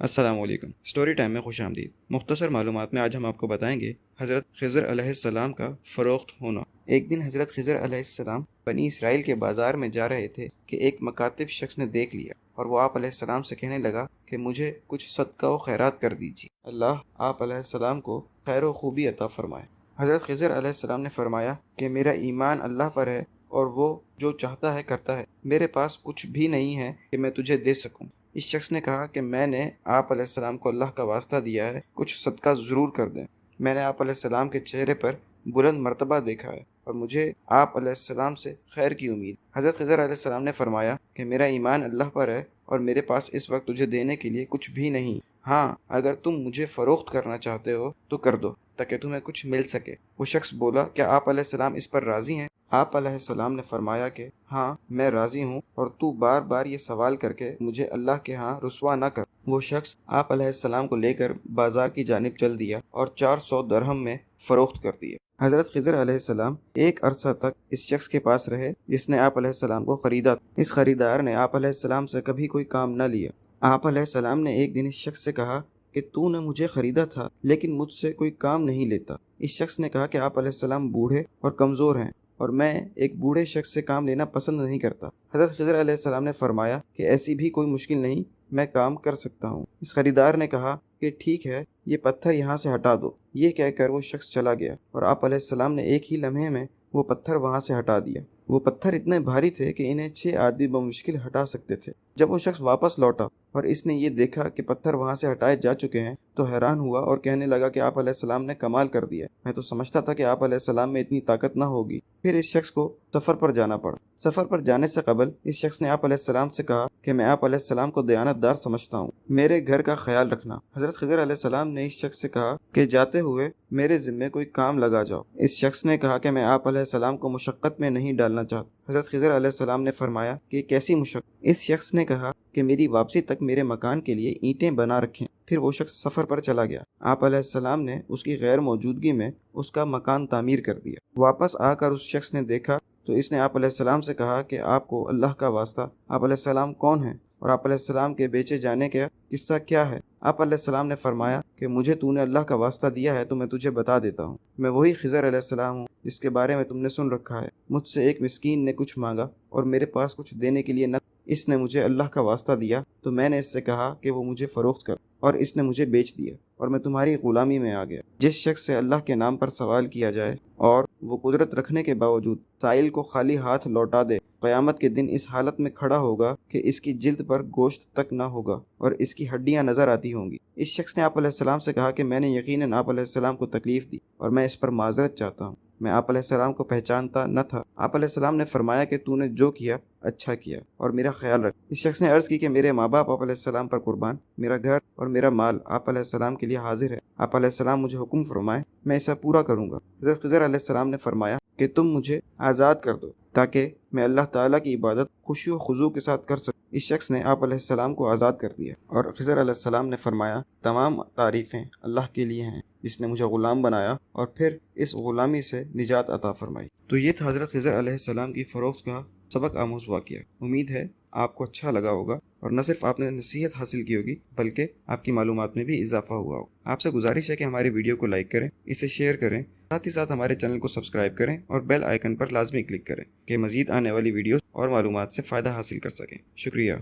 السلام علیکم۔ Story time میں خوش آمدید۔ مختصر معلومات میں آج ہم آپ کو بتائیں گے حضرت خضر علیہ السلام کا فروخت ہونا۔ ایک دن حضرت خضر علیہ السلام بنی اسرائیل کے بازار میں جا رہے تھے کہ ایک مکاتب شخص نے دیکھ لیا اور وہ آپ علیہ السلام سے کہنے لگا کہ مجھے کچھ صدقہ و خیرات کر دیجیے، اللہ آپ علیہ السلام کو خیر و خوبی عطا فرمائے۔ حضرت خضر علیہ السلام نے فرمایا کہ میرا ایمان اللہ پر ہے اور وہ جو چاہتا ہے کرتا ہے، میرے پاس کچھ بھی نہیں ہے کہ میں تجھے دے سکوں۔ اس شخص نے کہا کہ میں نے آپ علیہ السلام کو اللہ کا واسطہ دیا ہے، کچھ صدقہ ضرور کر دیں۔ میں نے آپ علیہ السلام کے چہرے پر بلند مرتبہ دیکھا ہے اور مجھے آپ علیہ السلام سے خیر کی امید۔ حضرت خضر علیہ السلام نے فرمایا کہ میرا ایمان اللہ پر ہے اور میرے پاس اس وقت تجھے دینے کے لیے کچھ بھی نہیں، ہاں اگر تم مجھے فروخت کرنا چاہتے ہو تو کر دو تاکہ تمہیں کچھ مل سکے۔ وہ شخص بولا، کیا آپ علیہ السلام اس پر راضی ہیں؟ آپ علیہ السلام نے فرمایا کہ ہاں میں راضی ہوں، اور تو بار بار یہ سوال کر کے مجھے اللہ کے ہاں رسوا نہ کر۔ وہ شخص آپ علیہ السلام کو لے کر بازار کی جانب چل دیا اور 400 درہم میں فروخت کر دیے۔ حضرت خضر علیہ السلام ایک عرصہ تک اس شخص کے پاس رہے جس نے آپ علیہ السلام کو خریدا۔ اس خریدار نے آپ علیہ السلام سے کبھی کوئی کام نہ لیا۔ آپ علیہ السلام نے ایک دن اس شخص سے کہا کہ تو نے مجھے خریدا تھا لیکن مجھ سے کوئی کام نہیں لیتا۔ اس شخص نے کہا کہ آپ علیہ السلام بوڑھے اور کمزور ہیں اور میں ایک بوڑھے شخص سے کام لینا پسند نہیں کرتا۔ حضرت خضر علیہ السلام نے فرمایا کہ ایسی بھی کوئی مشکل نہیں، میں کام کر سکتا ہوں۔ اس خریدار نے کہا کہ ٹھیک ہے، یہ پتھر یہاں سے ہٹا دو۔ یہ کہہ کر وہ شخص چلا گیا اور آپ علیہ السلام نے ایک ہی لمحے میں وہ پتھر وہاں سے ہٹا دیا۔ وہ پتھر اتنے بھاری تھے کہ انہیں 6 آدمی بمشکل ہٹا سکتے تھے۔ جب وہ شخص واپس لوٹا اور اس نے یہ دیکھا کہ پتھر وہاں سے ہٹائے جا چکے ہیں تو حیران ہوا اور کہنے لگا کہ آپ علیہ السلام نے کمال کر دیا، میں تو سمجھتا تھا کہ آپ علیہ السلام میں اتنی طاقت نہ ہوگی۔ پھر اس شخص کو سفر پر جانا پڑا۔ سفر پر جانے سے قبل اس شخص نے آپ علیہ السلام سے کہا کہ میں آپ علیہ السلام کو دیانت دار سمجھتا ہوں، میرے گھر کا خیال رکھنا۔ حضرت خضر علیہ السلام نے اس شخص سے کہا کہ جاتے ہوئے میرے ذمے کوئی کام لگا جاؤ۔ اس شخص نے کہا کہ میں آپ علیہ السلام کو مشقت میں نہیں ڈالنا چاہتا۔ حضرت خضر علیہ السلام نے فرمایا کہ کیسی مشقت؟ اس شخص نے کہا کہ میری واپسی تک میرے مکان کے لیے اینٹیں بنا رکھیں۔ پھر وہ شخص سفر پر چلا گیا۔ آپ علیہ السلام نے اس کی غیر موجودگی میں اس کا مکان تعمیر کر دیا۔ واپس آ کر اس شخص نے دیکھا تو اس نے آپ علیہ السلام سے کہا کہ آپ کو اللہ کا واسطہ آپ علیہ السلام کون ہیں اور آپ علیہ السلام کے بیچے جانے کا قصہ کیا ہے؟ آپ علیہ السلام نے فرمایا کہ مجھے تو نے اللہ کا واسطہ دیا ہے تو میں تجھے بتا دیتا ہوں، میں وہی خضر علیہ السلام ہوں جس کے بارے میں تم نے سن رکھا ہے۔ مجھ سے ایک مسکین نے کچھ مانگا اور میرے پاس کچھ دینے کے لیے نہ، اس نے مجھے اللہ کا واسطہ دیا تو میں نے اس سے کہا کہ وہ مجھے فروخت کر، اور اس نے مجھے بیچ دیا اور میں تمہاری غلامی میں آ گیا۔ جس شخص سے اللہ کے نام پر سوال کیا جائے اور وہ قدرت رکھنے کے باوجود سائل کو خالی ہاتھ لوٹا دے، قیامت کے دن اس حالت میں کھڑا ہوگا کہ اس کی جلد پر گوشت تک نہ ہوگا اور اس کی ہڈیاں نظر آتی ہوں گی۔ اس شخص نے آپ علیہ السلام سے کہا کہ میں نے یقیناً آپ علیہ السلام کو تکلیف دی اور میں اس پر معذرت چاہتا ہوں، میں آپ علیہ السلام کو پہچانتا نہ تھا۔ آپ علیہ السلام نے فرمایا کہ تو نے جو کیا اچھا کیا اور میرا خیال رکھ۔ اس شخص نے عرض کی کہ میرے ماں باپ آپ علیہ السلام پر قربان، میرا گھر اور میرا مال آپ علیہ السلام کے لیے حاضر ہے، آپ علیہ السلام مجھے حکم فرمائے میں اسے پورا کروں گا۔ حضرت خضر علیہ السلام نے فرمایا کہ تم مجھے آزاد کر دو تاکہ میں اللہ تعالیٰ کی عبادت خوشی و خضوع کے ساتھ کر سکوں۔ اس شخص نے آپ علیہ السلام کو آزاد کر دیا اور خضر علیہ السلام نے فرمایا تمام تعریفیں اللہ کے لیے ہیں جس نے مجھے غلام بنایا اور پھر اس غلامی سے نجات عطا فرمائی۔ تو یہ تھا حضرت خضر علیہ السلام کی فروخت کا سبق آموز واقعہ۔ امید ہے آپ کو اچھا لگا ہوگا اور نہ صرف آپ نے نصیحت حاصل کی ہوگی بلکہ آپ کی معلومات میں بھی اضافہ ہوا ہوگا۔ آپ سے گزارش ہے کہ ہماری ویڈیو کو لائک کریں، اسے شیئر کریں، ساتھ ہی ساتھ ہمارے چینل کو سبسکرائب کریں اور بیل آئیکن پر لازمی کلک کریں کہ مزید آنے والی ویڈیوز اور معلومات سے فائدہ حاصل کر سکیں۔ شکریہ۔